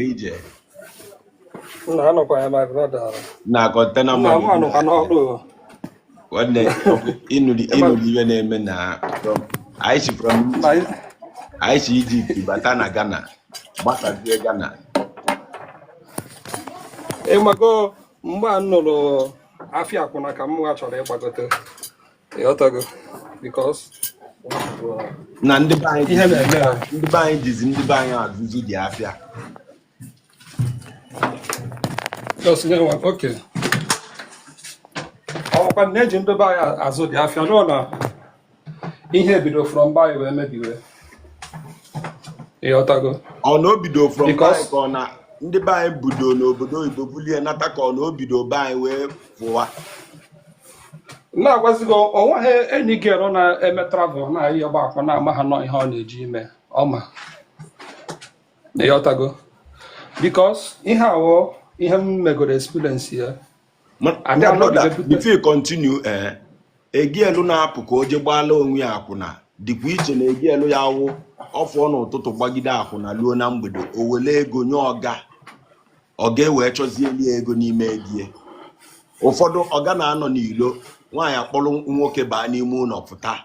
ije No, no, my brother. na container No, money no, no. one ịnụrụ iwe na-eme na from Egypt bata na Ghana gbasazie Ghana. Mago, mgbe a nụrụ afịa akwụna ka m chọrọ ịgbagote ịghọtago because na ndị be anyị jizi ndị be anyị azụzụ dị afịa. Okay. Ọkwa na-eji ndị be anyị azụ dị afịa nọ na ihe bido from buy wee mebiwe ịghọtago Ọ na obido from buy ka ọ na ndị be anyị budo n'obodo oyibo bulie nata ka ọ na obido be anyị wee fụwa. Na-agwazigo onweghị enyi gị ero na-eme travel na-ahị ọgba akwa na-ama ha nọ ihe ọ na-eji ime ọma ịghọtago because ihe awọ ihe m megoro experience ya. Before you continue, egielu na-apụ ka o je gbala onwe ya akwụna dịkwa iche na egielu ya wụ ọfọ n'ụtụtụ gbagide akwụna luo na mgbede o wele ego nye ọga wee chọzie eli ego n'ime egie. Ụfọdụ ọga na-anọ n'ilo nwaanyị akpọrọ nwoke baa n'ime ụlọ pụta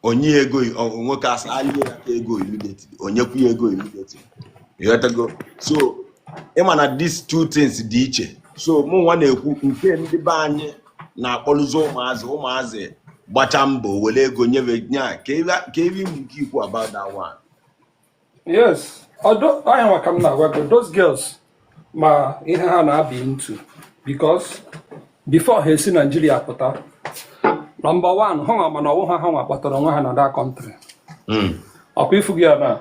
onye ego nwoke asa alie ya ka ego immediately onyekwu ya ego immediately. You so ịma na these two things dị iche. So mụ nwa na-ekwu nke ndị be anyị na-akpọlụzo ụmụazị gbacha mbọ wele ego nyebe nya ka ebe ịmụ nke ikwu about that one. Yes, although I am welcome now, but those girls ma ihe ha na-abi into because before ha si Nigeria pụta number one ha ma na ọwụ ha nwa kpatara onwe ha na that country. Ọkwa ifu gị ya na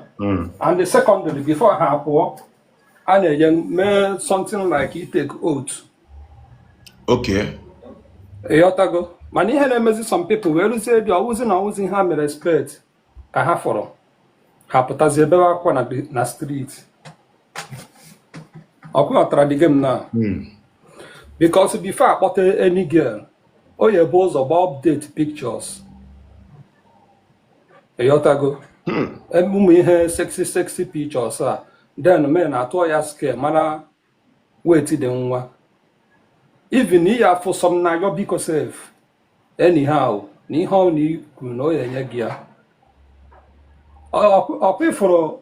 and the secondary before ha pụọ a na-enye mee something like you take oath. Okay. Ịghọtago mana ihe na-emezi some people wee rụzie dị ọwụzi na ọwụzi ha mere respect ka ha fọrọ ha pụtazi ebe akwa na street ọkụghọtara the game na because before akpọta any girl o ya bụ ụzọ gba update pictures ịghọtago ụmụ ihe sexy pictures a then men atụọ ya scale mana wait dị nwa even ihe afọ some na yo biko save anyhow na ihe ọ na-ikwu na o ya enye gị ya ọkwa ifụrụ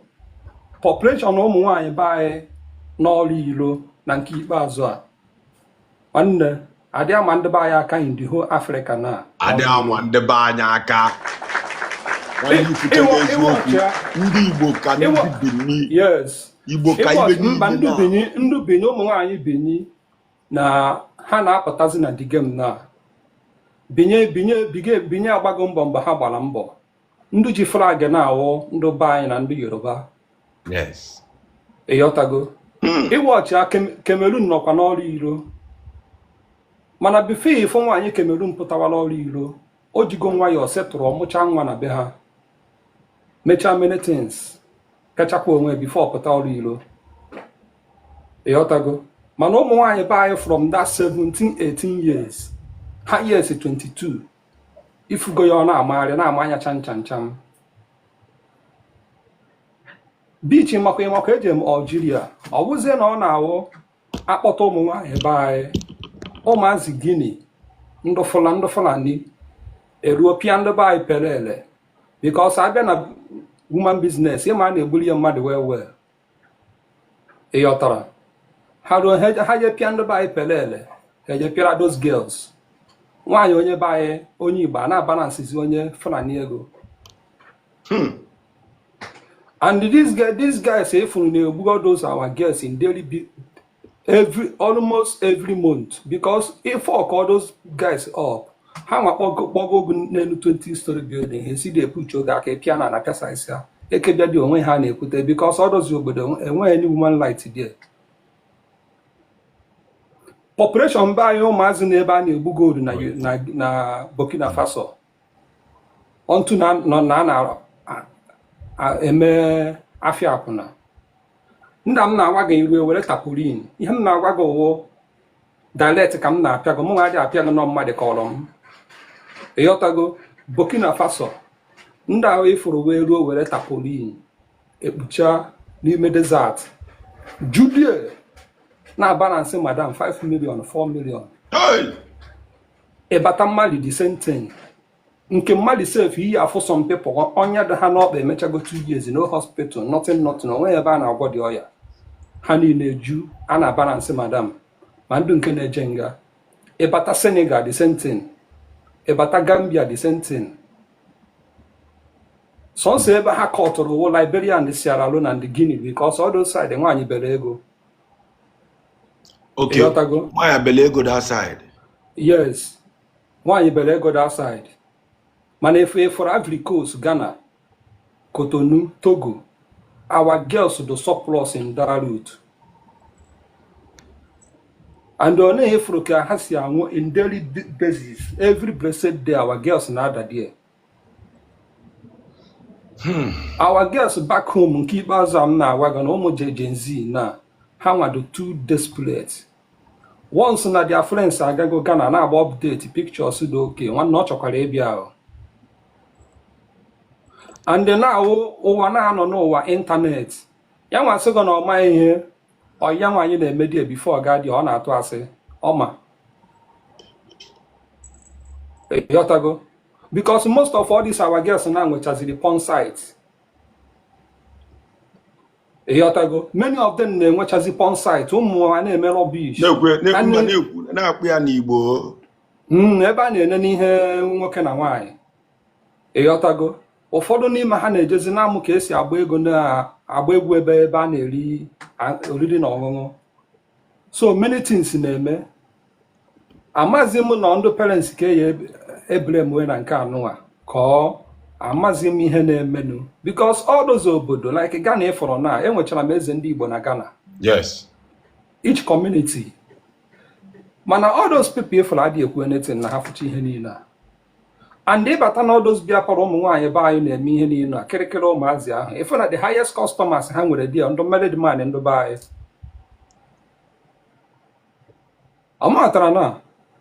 population ụmụ nwaanyị be anyị n'ọrụ ilo na nke ikpeazụ a nwanne adị ama ndị be anyị aka in the whole Africa na adị ama ndị be anyị aka ndị Igbo ka ndị Benin. Yes. Igbo ka ibe ndị Benin ụmụ nwaanyị Benin na ha na-apụtazi na the game na binye agbago mbọ mgbe ha gbara mbọ ndị ji flag na-awụ ndị be anyị na ndị Yoruba. Yes. Ịghọtago ịwọchị Cameroon nọkwa n'ọrụ iro mana before ifo nwaanyị Cameroon pụtawara ọrụ iro o jigo nwayọọ setụrụ ọmụcha nwa na be ha mechaa many things kachakwa onwe before pụta ọrụ iro. Ịghọtago mana ụmụ nwaanyị be anyị from that 17-18 years ha years 22 ifugo ya ọ na-amagharị na-amanya cham beach makwa eji m Algeria ọ bụzie na ọ na-awụ akpọta ụmụ nwaanyị be anyị ụmụazị Guinea ndị Fulani European ndị be anyị pere ele because abịa na woman business ịma na-egbuli ya mmadụ well ịghọtara ha je pịa ndị be anyị pere ele ha je pịara those girls nwaanyị onye be anyị onye Igbo a na-abalansizi onye Fulani ego and these guys efuru na-egbugo those our girls in daily almost every month because if all those guys up ha nwakpọgo ogu n'elu 20-story building ha si dey puch oge aka pịa na pịasa isi ha ekebịa dị onwe ha na-ekwute because ọ dozi obodo enweghị any woman light there. Population be anyị ụmụazị n'ebe a na-egbu gold na Burkina Faso ontu na eme afịa akwụna. Nna m na-agwa gị iru were tapolin ihe m na-agwa gị ụwụ dialect ka m na-apịa gị mụ nwa dị apịa gị nọ mmadụ kọrọ m. Ịghọtago Burkina Faso ndị ahụ ifuru wee ruo were tapolin ekpucha n'ime desert Judy na balance madam 5 million 4 million. Hey! Ebata Mali the same thing. Nke Mali self here for some people onya de ha no be mechago 2 years no hospital nothing onwe ebe a na-agwọ dị ọya. Ha niile ju a na balance madam. Ma ndụ nke na-eje nga. Ebata Senegal the same thing. Ebata Gambia the same thing. So say ebe ha kọtụrụ Liberia and Sierra Leone and Guinea because all those side nwaanyị bere ego. Okay. Why Belego that side? Yes. Why Belego that side? Man, if for Ivory Coast, Ghana, Cotonou, Togo, our girls do surplus in that route. And on Africa has in daily basis, every blessed day, our girls now that there. Our girls back home keep us now, we're going to Gen Z now. How are the two desperate? Once na their friends are going to Ghana now update pictures okay, one not Arabia. And then now over now no internet. Young ones going on my here or young one in the media before God your honor to say, Oma. Yotago. Because most of all these our girls now which are the porn sites. Many of them which has the porn site, Melo Beach. Eba na-ihe nwoke na nwanyị. Eyotago. Ụfọdụ n'ime ha na-ejezi na-amụ ka esi agba egwu ebe a na-eri oriri na ọṅụṅụ. So many things na-eme. Amazi m na ndụ parents ka eblem we na nke anụwa ka amazi m ihe na-emenu because all those obodo like Ghana for now enwechara m eze ndị Igbo na Ghana. Yes. Each community. Mana all those people ifo adị ekwu anything na ha fuchi ihe niile. And they bata na all those bịa kpọrọ ụmụ nwaanyị be anyị na-eme ihe niile a kirikiri ụmụazị ahụ. Ifo na the highest customers ha nwere dị ndụ married man ndụ be anyị. Amatara na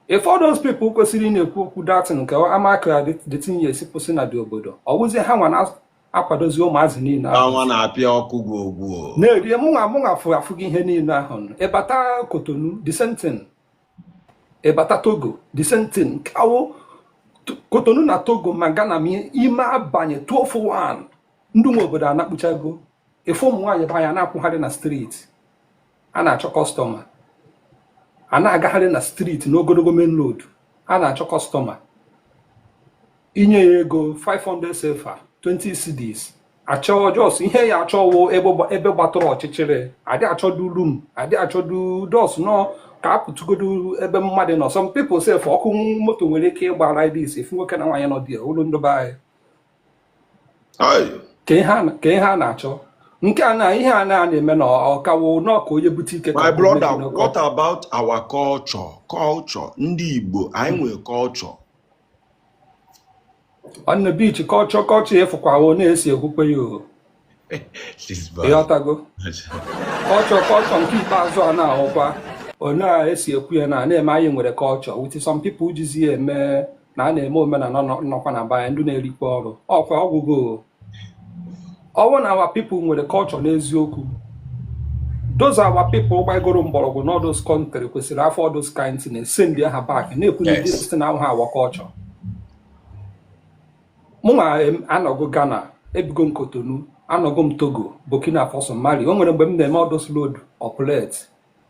if all those people kwesịrị na-ekwu okwu datin nke amaka the thing yes kwụsị na dị obodo ọ wụzie ha nwa na-akwadozi ụmụazị niile ahụ na-apịa ọkụ gwogwo na-eri mụnwa afụghị ihe niile ahụ ịbata Cotonou the same thing ịbata Togo the same thing kawo Cotonou na Togo ma Ghana ime abanye 241 ndị nwe obodo anakpuchago efu ụmụ nwaanyị banya na-akwụgharị na street a na-achọ kọstọma a na-agagharị na street n'ogologo main road a na-achọ kọstọma inye ya ego 500 sefa 20 cedis achọ jos ihe ya achọwo ebe gbatụrụ ọchịchịrị adị achọdu room adị achọdu dos nọ ka apụtụgodu ebe mmadụ nọ some people say ọkụ moto nwere ike ịgba riders efu nwoke na nwaanyị nọ dị ụlọ ndị be anyị ka ihe a na-achọ nke a na ihe a na-eme na ọkawo n'ọka onye bute ike. My brother, what about our culture? Ndị Igbo anyị nwere culture. On the beach culture efukwawo na-esi ekwukwe ya o. Ịghọtago? Culture nke ikpeazụ a na-ahụkwa ọ na-esi ekwu ya na-eme anyị nwere culture with some people jizi eme na a na-eme omenala nọkwa na be anyị ndị na-erikwa ọrụ ọkwa ọgwụgo. All our people nwere culture n'eziokwu. Those are our people gbagoro mgbọrọgwụ all those country kwesịrị afọ all those kinds na-send ha back na-ekwu na this na ha our culture. Mụnwa anọgo Ghana, ebigo m Cotonou, anọgo m Togo, Burkina Faso, Mali. O nwere mgbe m na-eme all those road operate.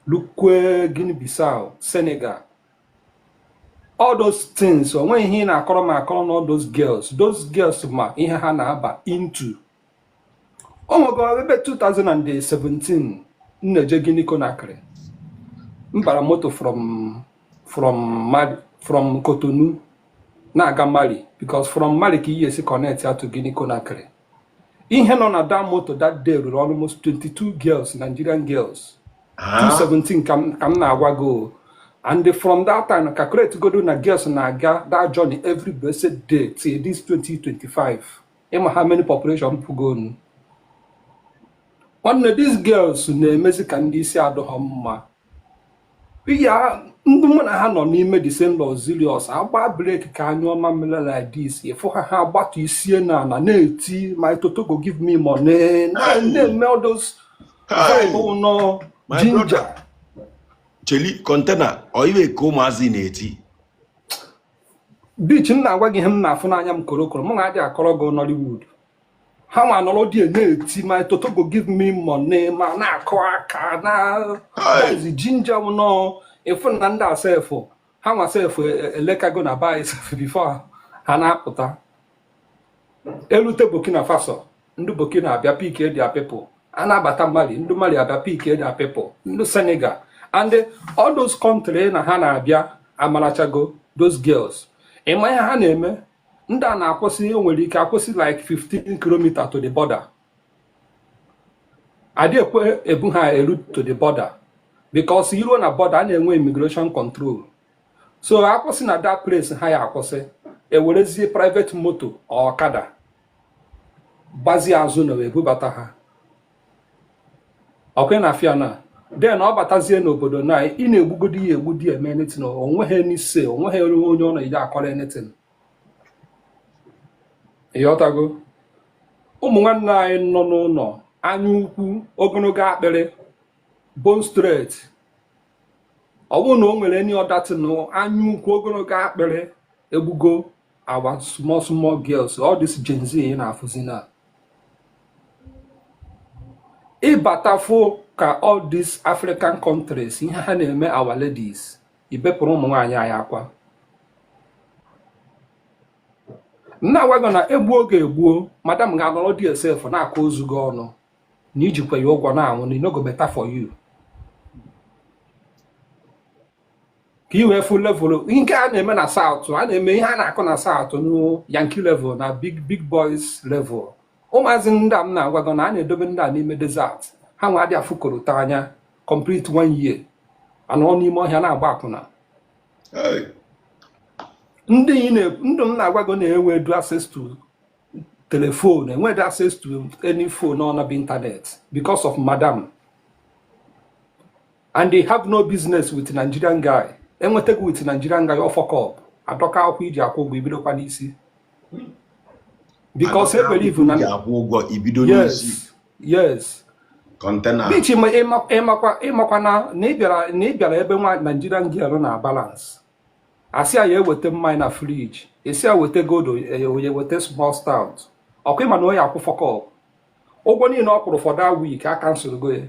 Lukwe, Guinea Bissau, Senegal. All those things, o nweghị ihe na-akọrọ m akọrọ na all those girls ma ihe ha na-aba into. Oh my God, ebe 2017 nneje Guinea Conakry. Mbara moto from Cotonou na-aga Mali because from Mali ka ihe si connect ya to Guinea Conakry. Ihe nọ na that moto that day ruru almost 22 girls, Nigerian girls. 2017 ka m na-agwago. And from that time, calculate go do na girls na-aga that journey every blessed day till this 2025. Ema how many population people go on. One of these girls na-emezi ka ndị isi adọghọ mma. Ya ndị mụ na ha nọ n'ime the same luxurious agba break ka anyụ ọma mere like this efu ha agbatu isie na na-eti my toto go give me money na na-eme all those no ginger. Cheli container or even Comazin. Beach na agwa gị ihe m na-afụ n'anya m korokoro m ga-adị akọrọ go Nollywood. Ha nwa nọrọ dị na-eti ma Toto go give me money ma na-akọ aka na the ginger no efu na ndị asefo ha nwa sefo elekago na buy before ha na-apụta elute Burkina Faso ndị Burkina abịa pike their people a na-abata Mali ndị Mali abịa pike their people ndị Senegal and all those countries na ha na-abịa amarachago those girls. Ịma ihe ha na-eme ndị a na-akwụsị nwere ike akwụsị like 15 km to the border. Adị ekwe ebu ha eru to the border because iruo na border a na-enwe immigration control. So akwụsị na that place ha ya akwụsị ewerezie private motor ọkada gbazie azụ na ebubata ha. Ọkwe na afịa na then ọ batazie n'obodo na ị na-egbugodi ya egbudi eme anything onweghị n'ise onweghị onye ọ na-eji akọrọ anything. Ịghọtago ụmụ nwanne anyị nọ n'ụlọ anya ukwu ogologo akpịrị bone straight ọ bụrụ na o nwere any other thing anya ukwu ogologo akpịrị egbugo our small girls all this Gen Z na-afụzi na ịbatafụ ka all these African countries ihe ha na-eme our ladies ibepụrụ ụmụ nwaanyị anyị akwa. Nna agwago na egbu oge egbuo madam ga-anọrọ DSF na-akọ ozu gị ọnụ na ijikwa ya ụgwọ na-anwụ na inogo better for you ka i wee full level nke a na-eme na South a na-eme ihe a na-akọ na South no Yankee level na big boys level. Ụmụazị ndị a m na-agwago na a na-edobe ndị a n'ime desert ha nwa adị afụkọrọta anya complete 1 year anọ n'ime ọhịa na-agba akwụna. Ndị m na-agwago na-enwedu access to telephone enwedu access to any phone on the internet because of madam and they have no business with Nigerian guy. Enwetego with Nigerian guy fuck up adọka akwụ iji akwụ ụgwọ ibidokwa n'isi because they believe na yes container beach ịmakwa na ịbịara ebe nwa Nigerian girl na balance asị ya eweta mmanya na fridge esi ya weta godo weta small stout ọkwa ịma na onye akwụ fuck up ụgwọ niile ọ kwụrụ for that week a cancel go ya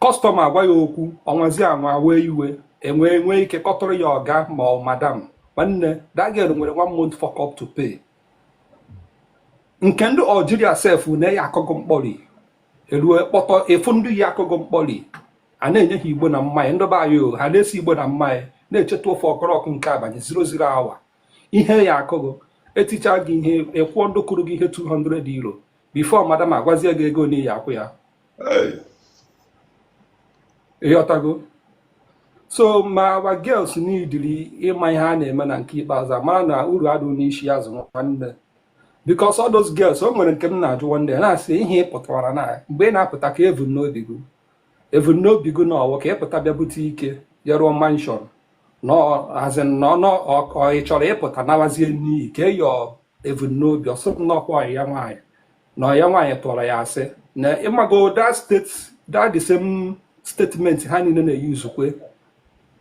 customer agwa ya okwu ọnwazi anwa wee iwe enwe ike kọtụrụ ya ọga ma ọ madam nwanne that girl nwere 1 month fuck up to pay. Nke ndị Algeria sef na ya akọgo mkpọri eruo kpọtọ efu ndị ya akọgo mkpọri a na-enye ha igbo na mmanya ndọba ayo ha na-esi igbo na mmanya na-echeta ofe ọkọrọkụ nke abanye 00 hour ihe ya akọgo eticha gị ihe ekwuo ndị kwuru gị ihe 200 euro before madam agwazie gị ego n'iyi akwụ ya. Ịghọtago so ma our girls needili ịma ihe a na-eme na nke ikpeazụ mara na uru adụ n'isi azụ nwanne because all those girls o nwere nke m na-ajụ one day na-asị ihe pụtara na mgbe ị na-apụta ka evunnobi gị n'ọwụ ka ịpụta bịa bute ike ya ruo mansion ọ ị chọrọ ịpụta nawazie n'iyi ka eyọ evunnobi ọsọ nnọkwa ya nwaanyị na ya nwaanyị tụọrọ ya asị na ịmago that the same statement ha niile na-eyuzukwe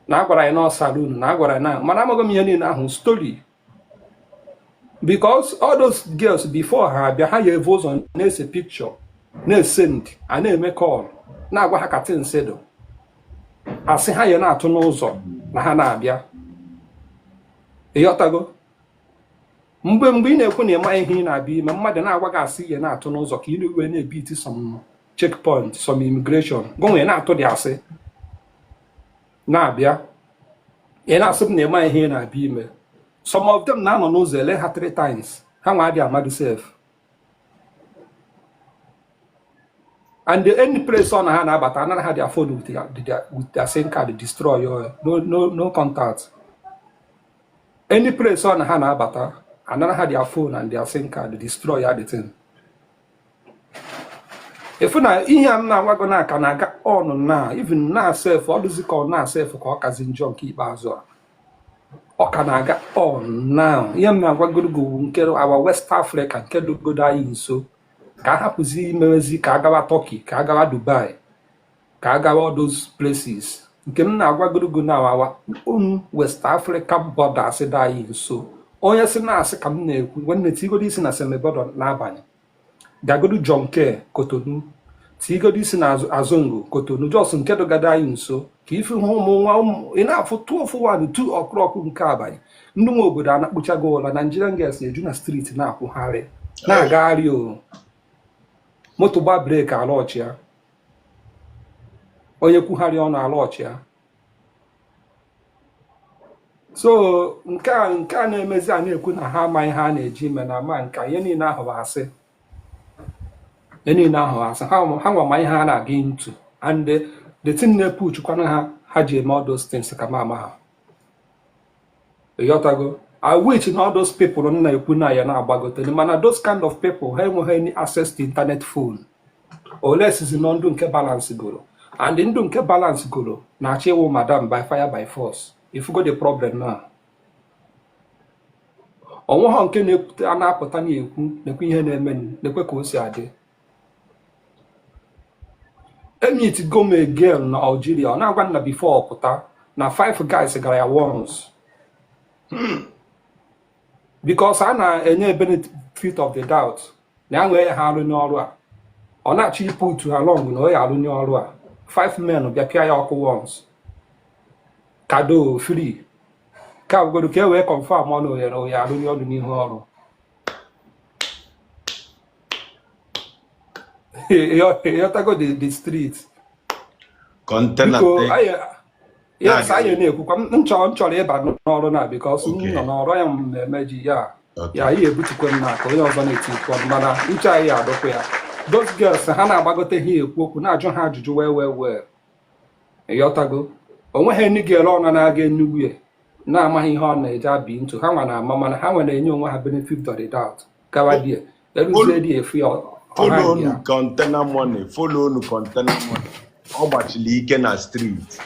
na agwara ya na saloon na agwara ya na mana amaghị m ihe niile ahụ story because all those girls before ha abịa ha ya evu ụzọ na-ese picture na-esend a na-eme call na-agwa ha katin sedo asị ha ya na-atụ n'ụzọ na ha na-abịa. Ịghọtago mgbe ị na-ekwu na ịma ihe ị na-abịa ime mmadụ na-agwa gị asị ya na-atụ n'ụzọ ka ị na-ewe na-ebiti some checkpoint some immigration gụnwe na-atụ dị asị na-abịa ị na-asị m na ịma ihe ị na-abịa ime. Some of them na-anọ n'ụzọ ele ha 3 times ha nwa adị amadi sef and any place on ha na-abata anara ha their phone with their SIM card destroy no contact. Any place on ha na-abata anara ha their phone and their SIM card destroy the thing. If na ihe a na-agwago na aka na-aga on na even na sef ọ dịzị ka ọ na sef ka ọ kazi njọ nke ikpeazụ a ọ ka na-aga on now ihe m na-agwagoro nke our West Africa nke dogodo anyị nso ka a hapụzi imewezi ka a gawa Turkey, ka a gawa Dubai, ka a gawa all those places. Nke m na-agwagorogo na awawa unu West African borders dị anyị nso. Onye si na-asị ka m na-ekwu nwanne tigoro isi na semebodo n'abalị gagodu John Key Cotonou, tigoro isi na Azongo Cotonou, jos nke dogada anyị nso ka ife hụ ụmụ nwa ị na-afụ 12 2 o'clock nke abalị ndị nwe obodo a na-akpụchago ụla Nigerian girls eju na street na-akwụgharị na-agagharị o moto gba breki ala ọchị ya, onye kwugharị ọnụ ala ọchị ya. So nke a na-emezi a na-ekwu na ha amaghị ha na-eji ime na ama nke ihe niile ahụ asị, ha nwa ma ihe ha na-aga into, and the thing na-epuchukwana ha ji eme all those things ka mama ha yotago. I wish na all those people na-ekwu na ya na-agbagote mana those kind of people ha enweghị any access to internet phone olesizi na ndụ nke balance goro, and ndụ nke balance goro na-achọ ịwụ madam by fire by force. If you got the problem now, onwe ha nke na-apụta na-ekwu ihe na-eme na-ekwe ka o si adị. Emit Gome girl na Algeria ọ na-agwa na before pụta na 5 guys gara ya once because a na-enye benefit of the doubt na ya nwee ha arụ n'ọrụ a, ọ na-achọ ịpụ otu ha long na ọ ya arụ n'ọrụ a. 5 men bịa pịa ya ọkụ once kado free ka gworo ka e wee confirm ọnụ ya arụ n'ọrụ n'ihu ọrụ. Yotago the street container yes anyị na-ekwukwa m chọrọ ịba n'ọrụ na because m nọ n'ọrụ ya mmemme ji ya ihe ebutukwe m n'aka onye ọzọ na-etikwa mana uche anyị adọkwa ya. Those girls ha na-agbagote ha ekwu okwu na-ajụ ha ajụjụ wee yotago onweghị ndị girl ọ na-aga Enugu na-amaghị ihe ọ na-eje abi ntụ ha nwa na-ama mana ha nwere enye onwe ha benefit of the doubt gawa die eruzie di efu ya. Follow container money. Ọ gbachiri ike na street.